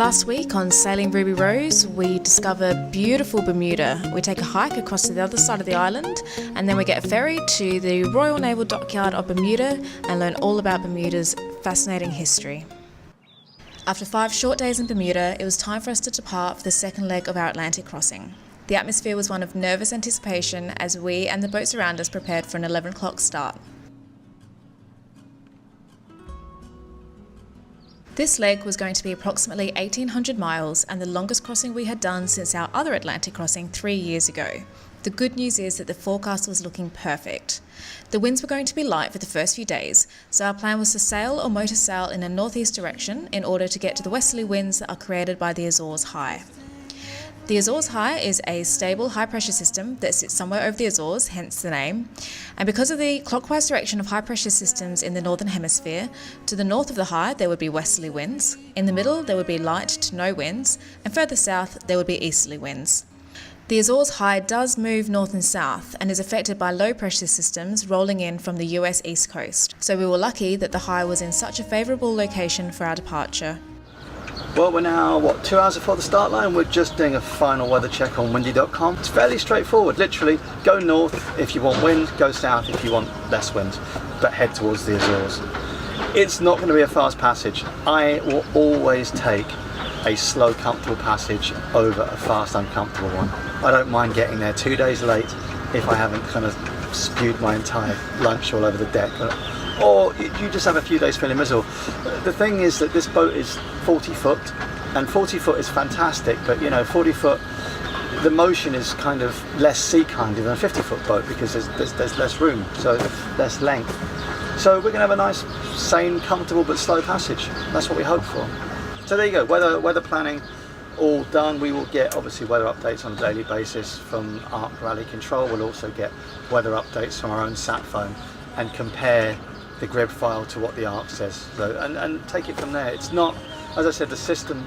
Last week on Sailing Ruby Rose, we discover beautiful Bermuda. We take a hike across to the other side of the island, and then we get a ferry to the Royal Naval Dockyard of Bermuda and learn all about Bermuda's fascinating history. After 5 short days in Bermuda, it was time for us to depart for the second leg of our Atlantic crossing. The atmosphere was one of nervous anticipation as we and the boats around us prepared for an 11 o'clock start. This leg was going to be approximately 1,800 miles and the longest crossing we had done since our other Atlantic crossing 3 years ago. The good news is that the forecast was looking perfect. The winds were going to be light for the first few days, so our plan was to sail or motor sail in a northeast direction in order to get to the westerly winds that are created by the Azores High. The Azores High is a stable high-pressure system that sits somewhere over the Azores, hence the name. And because of the clockwise direction of high-pressure systems in the Northern Hemisphere, to the north of the high there would be westerly winds, in the middle there would be light to no winds, and further south there would be easterly winds. The Azores High does move north and south and is affected by low-pressure systems rolling in from the US East Coast. So we were lucky that the high was in such a favourable location for our departure. Well, we're now, 2 hours before the start line. We're just doing a final weather check on windy.com. It's fairly straightforward. Literally, go north if you want wind, go south if you want less wind, but head towards the Azores. It's not going to be a fast passage. I will always take a slow, comfortable passage over a fast, uncomfortable one. I don't mind getting there 2 days late if I haven't kind of spewed my entire lunch all over the deck. Or you just have a few days feeling miserable. The thing is that this boat is 40 foot, and 40 foot is fantastic, but 40 foot, the motion is kind of less sea-kindly than a 50-foot boat because there's less room, so less length. So we're going to have a nice, sane, comfortable but slow passage. That's what we hope for. So there you go, weather planning all done. We will get obviously weather updates on a daily basis from Arc Rally Control. We'll also get weather updates from our own sat phone and compare the grid file to what the Arc says, so, and take it from there. It's not, as I said, the system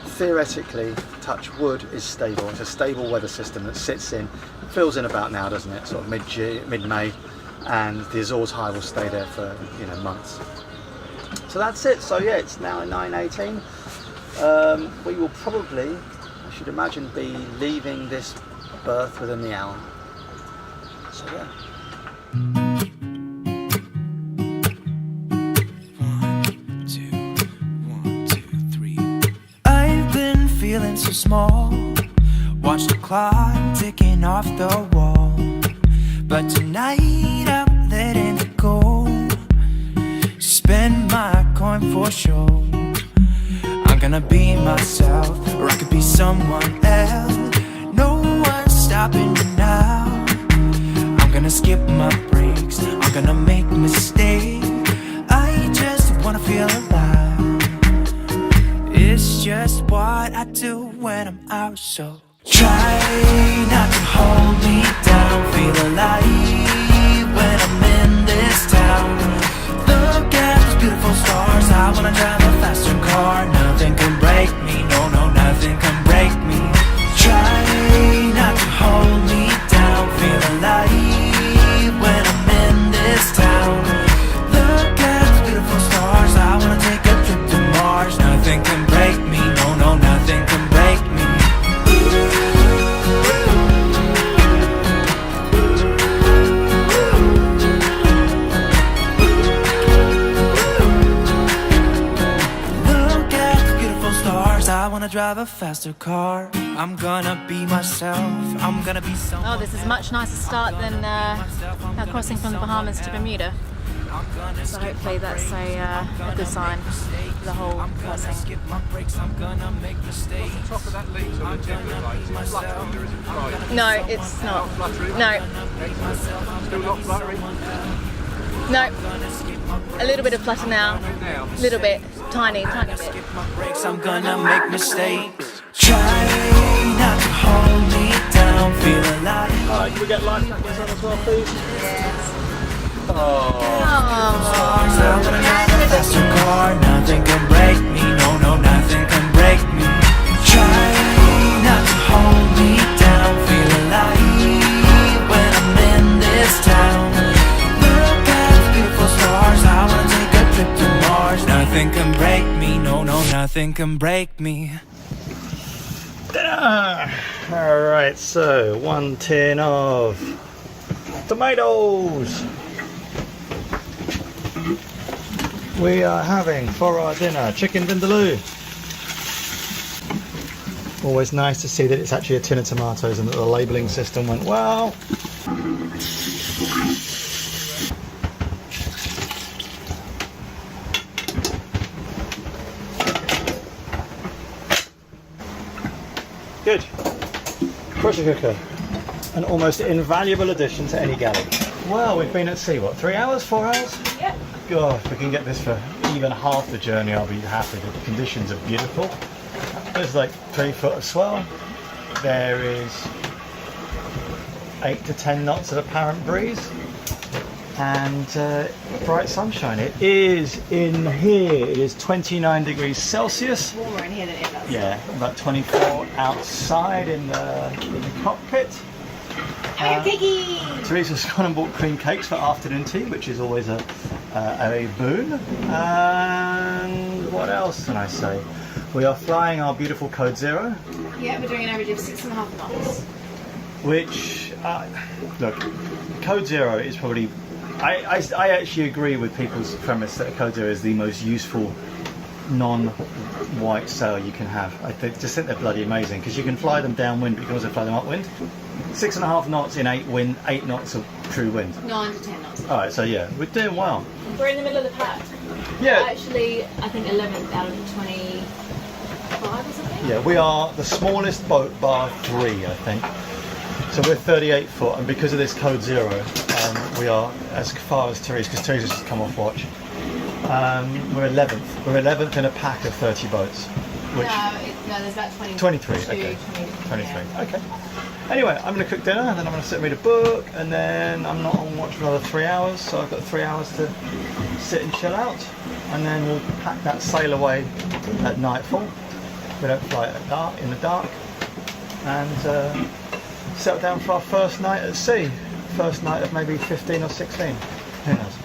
theoretically, touch wood, is stable. It's a stable weather system that sits in, fills in about now, doesn't it, sort of mid-May, and the Azores High will stay there for months. So that's it. So yeah, it's now 9:18. We will probably, I should imagine, be leaving this berth within the hour. So yeah. Feeling so small, watch the clock ticking off the wall. But tonight I'm letting it go. Spend my coin for sure. I'm gonna be myself, or I could be someone else. No one's stopping me now. I'm gonna skip my breaks, I'm gonna make mistakes. I just wanna feel alive. It's just what I do when I'm out, so try not to hold me down. Feel alive when I'm in this town. Look at those beautiful stars. I wanna drive a faster car. Nothing can break me, no, nothing can break me. Try not to hold me down. Feel alive when I'm in this town. Look at those beautiful stars. I wanna take a trip to Mars. Nothing can break me, no, nothing can break me. Look at the beautiful stars. I wanna drive a faster car. I'm gonna be myself. I'm gonna be someone. Oh, this is a much nicer start than our crossing from the Bahamas to Bermuda. So hopefully that's a good sign for the whole crossing. No, it's not. No. Still not flattering? No. A little bit of flutter now. A little bit. Tiny bit. I'm gonna make mistakes. Try not to hold me down. Feel alive. Alright, can we get life jackets on as well, please? Yes. I'm gonna drive a faster car. Nothing can break me, no, nothing can break me. Try not to hold me down. Feel alive when I'm in this town. Look at the beautiful stars. I wanna take a trip to Mars. Nothing can break me, no, nothing. nothing can break me. Dinner! Alright, so 1 tin of tomatoes. We are having for our dinner chicken vindaloo. Always nice to see that it's actually a tin of tomatoes and that the labelling system went well. Good. Pressure cooker. An almost invaluable addition to any galley. Well, we've been at sea, what, 3 hours, 4 hours? Yep. God, if we can get this for even half the journey, I'll be happy. The conditions are beautiful. There's like 3 foot of swell. There is 8 to 10 knots of apparent breeze. And bright sunshine. It is in here. It is 29 degrees Celsius. Warmer in here than ever. Yeah, about 24 outside in the cockpit. Teresa's gone and bought cream cakes for afternoon tea, which is always a boon. And what else can I say? We are flying our beautiful Code Zero. Yeah, we're doing an average of 6.5 knots. Which, look, Code Zero is probably... I actually agree with people's premise that Code Zero is the most useful non-white sail you can have. I just think they're bloody amazing because you can fly them downwind, but you can also fly them upwind. 6.5 knots in 8 knots of true wind. 9 to 10 knots. All right, so yeah, we're doing well. We're in the middle of the pack. Yeah. Actually, I think 11th out of the 25 or something. Yeah, we are the smallest boat bar 3, I think. So we're 38 foot, and because of this Code Zero, we are as far as Teresa, because Teresa's just come off watch. We're 11th. We're 11th in a pack of 30 boats. Which No, there's about 23. Okay. 23. Yeah. Okay. Anyway, I'm going to cook dinner, and then I'm going to sit and read a book, and then I'm not on watch for another 3 hours, so I've got 3 hours to sit and chill out, and then we'll pack that sail away at nightfall. We don't fly it in the dark, and settle down for our first night at sea. First night of maybe 15 or 16. Who knows?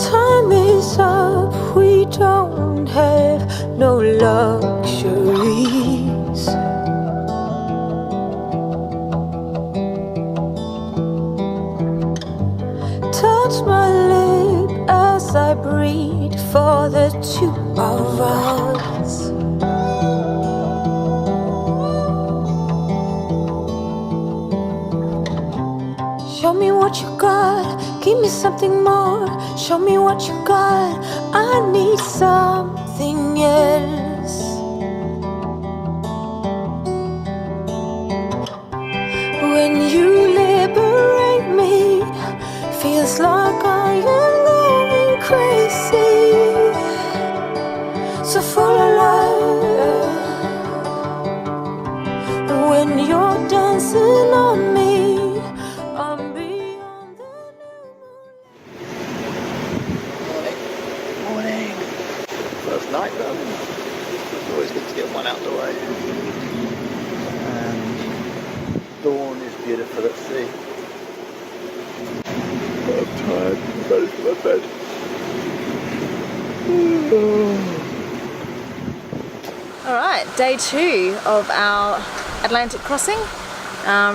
Time is up, we don't have no luxuries. Touch my lip as I breathe for the two of us. Show me what you got, give me something more. Show me what you got, I need something else. When you liberate me, feels like I am going crazy. So full of love. When you're dancing on me, I'm beyond the Morning. First night done. It's always good to get one out the way. And dawn is beautiful at sea. But I'm tired. I'm ready for my bed. Alright, day 2 of our Atlantic crossing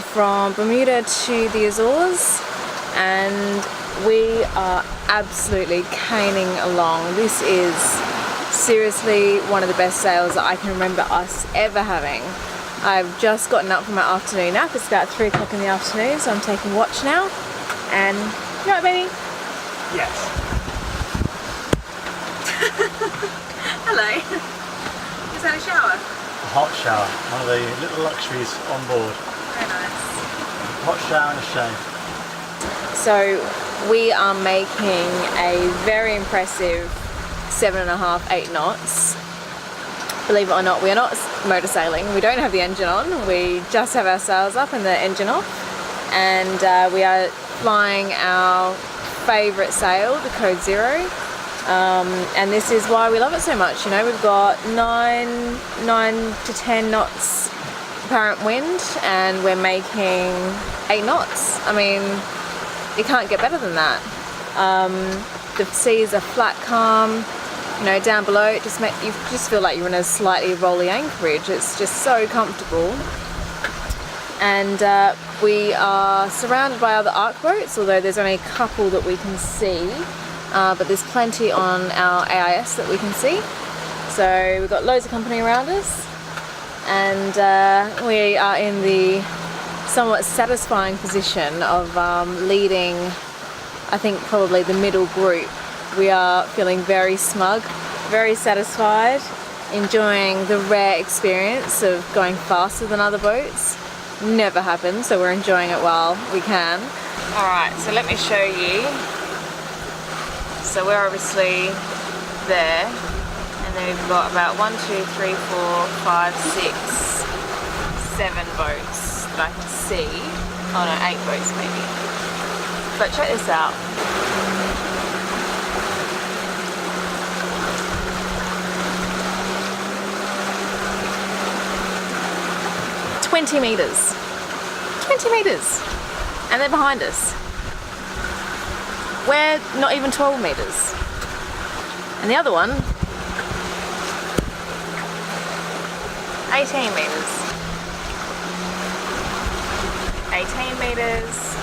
from Bermuda to the Azores, and we are absolutely caning along. This is seriously one of the best sails that I can remember us ever having. I've just gotten up from my afternoon nap. It's about 3 o'clock in the afternoon, so I'm taking watch now. And you right, baby? Yes. Hello. Just had a shower. Hot shower. One of the little luxuries on board. Very nice. Hot shower and a shave. So we are making a very impressive 7.5, 8 knots. Believe it or not, we are not motor sailing. We don't have the engine on. We just have our sails up and the engine off. And we are flying our favourite sail, the Code Zero. And this is why we love it so much. You know, we've got 9 to 10 knots apparent wind, and we're making 8 knots. I mean, you can't get better than that. The seas are flat, calm. You know, down below, you just feel like you're in a slightly rolly anchorage. It's just so comfortable. And we are surrounded by other arc boats, although there's only a couple that we can see. But there's plenty on our AIS that we can see. So we've got loads of company around us. And we are in the somewhat satisfying position of leading, I think, probably the middle group. We are feeling very smug, very satisfied, enjoying the rare experience of going faster than other boats. Never happens, so we're enjoying it while we can. Alright, so let me show you. So we're obviously there, and then we've got about 1, 2, 3, 4, 5, 6, 7 boats that I can see. Oh no, 8 boats maybe. But check this out. 20 metres. 20 metres. And they're behind us. We're not even 12 metres. And the other one, 18 metres. 18 metres.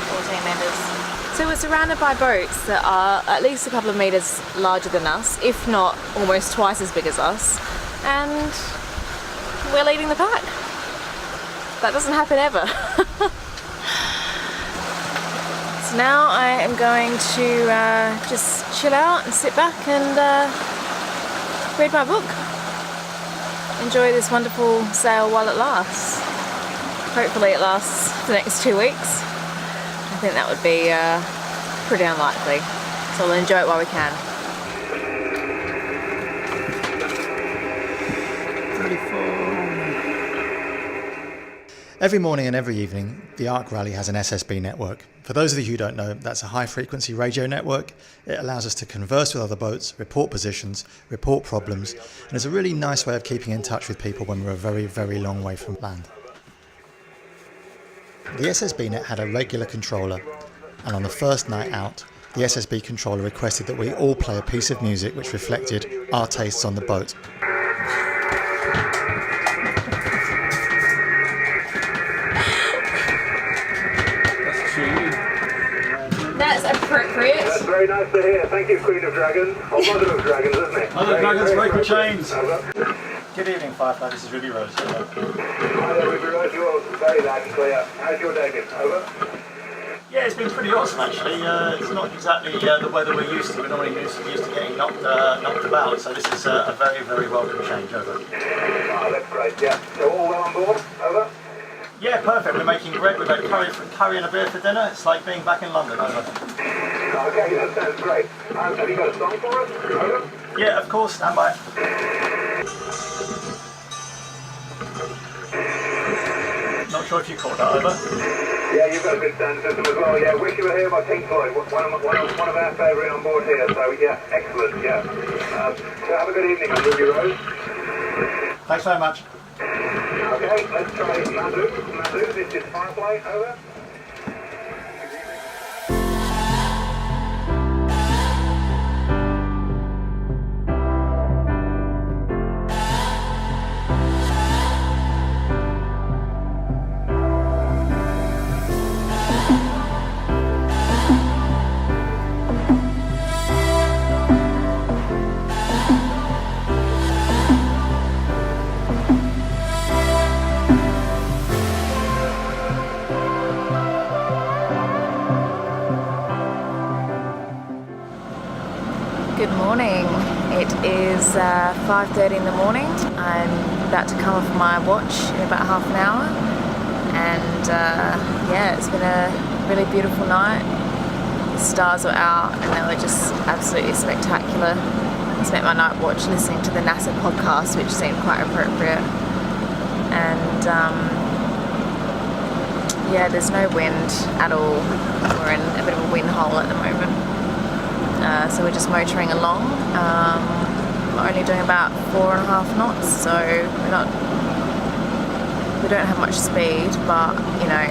14 metres. So we're surrounded by boats that are at least a couple of metres larger than us, if not almost twice as big as us. And we're leading the pack. That doesn't happen ever. So now I am going to just chill out and sit back and read my book. Enjoy this wonderful sail while it lasts. Hopefully it lasts for the next 2 weeks. I think that would be pretty unlikely. So we'll enjoy it while we can. Every morning and every evening, the Arc Rally has an SSB network. For those of you who don't know, that's a high-frequency radio network. It allows us to converse with other boats, report positions, report problems, and it's a really nice way of keeping in touch with people when we're a very, very long way from land. The SSB net had a regular controller, and on the first night out, the SSB controller requested that we all play a piece of music which reflected our tastes on the boat. That's appropriate. That's very nice to hear. Thank you, Queen of Dragons. Or Mother of Dragons, isn't it? Mother of Dragons, Breaker Chains. Over. Good evening, Firefly. This is Ruby Rose. Hi there, Ruby Rose. You're very loud and clear. How's your day been? Over. Yeah, it's been pretty awesome actually. It's not exactly the weather we're used to. We're normally used to getting knocked about, so this is a very, very welcome change. Over. Ah, that's great. Yeah. So all well on board? Over. Yeah, perfect. We're making bread. We've had curry and a beer for dinner. It's like being back in London. Over. Okay, that sounds great. Have you got a song for us? Over. Yeah, of course. Stand by. Not sure if you caught that. Over. Yeah, you've got a good sound system as well. Yeah, Wish You Were Here by Pink Floyd, one of our favourite on board here. So yeah, excellent. Yeah. So have a good evening, Ruby Rose. Thanks very much. Okay, let's try Madhu. Madhu, this is Firefly. Over. Good morning. It is 5:30 in the morning. I'm about to come off my watch in about half an hour, and yeah, it's been a really beautiful night. The stars were out and they were just absolutely spectacular. I spent my night watch listening to the NASA podcast, which seemed quite appropriate. And yeah, there's no wind at all. We're in a bit of a wind hole at the moment. so we're just motoring along. We're only doing about 4.5 knots, so we don't have much speed, but you know,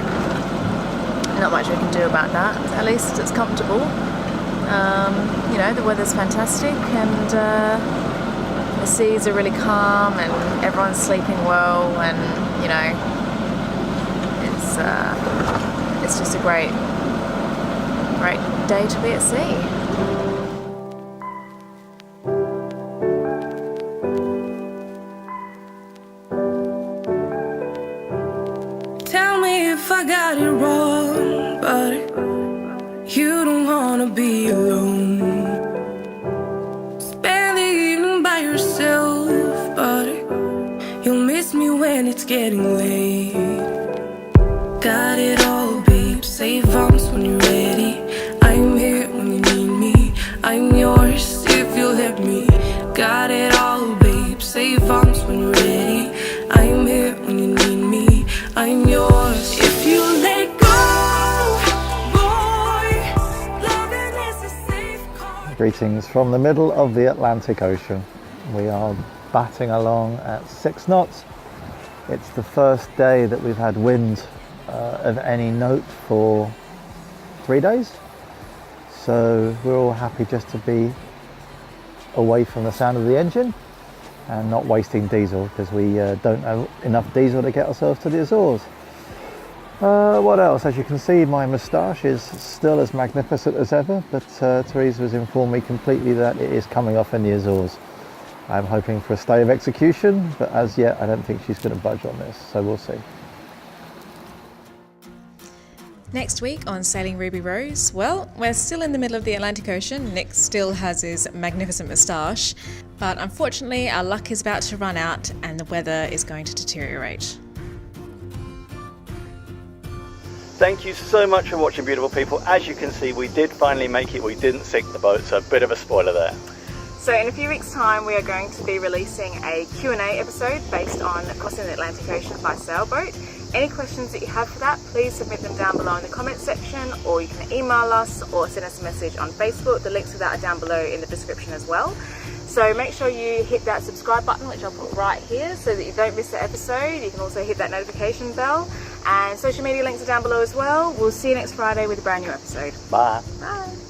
not much we can do about that. At least it's comfortable. You know, the weather's fantastic, and the seas are really calm, and everyone's sleeping well, and you know, it's just a great day to be at sea. Tell me if I got it wrong, but you don't wanna be alone. Spend the evening by yourself, but you'll miss me when it's getting late. Got it all, babe, save arms when you're ready. I'm here when you need me, I'm yours if you'll let me. Got it all, babe, save arms when you're ready. I'm here when you need me, I'm yours if you let go, boy. Loving is a safe call. Greetings from the middle of the Atlantic Ocean. We are batting along at 6 knots. It's the first day that we've had wind of any note for 3 days. So we're all happy just to be away from the sound of the engine and not wasting diesel, because we don't have enough diesel to get ourselves to the Azores. What else? As you can see, my moustache is still as magnificent as ever, but Teresa has informed me completely that it is coming off in the Azores. I'm hoping for a stay of execution, but as yet I don't think she's going to budge on this, so we'll see. Next week on Sailing Ruby Rose, well, we're still in the middle of the Atlantic Ocean. Nick still has his magnificent moustache, but unfortunately our luck is about to run out and the weather is going to deteriorate. Thank you so much for watching, beautiful people. As you can see, we did finally make it. We didn't sink the boat, so a bit of a spoiler there. So in a few weeks' time, we are going to be releasing a Q&A episode based on crossing the Atlantic Ocean by sailboat. Any questions that you have for that, please submit them down below in the comments section, or you can email us or send us a message on Facebook. The links to that are down below in the description as well. So make sure you hit that subscribe button, which I'll put right here, so that you don't miss the episode. You can also hit that notification bell, and social media links are down below as well. We'll see you next Friday with a brand new episode. Bye. Bye.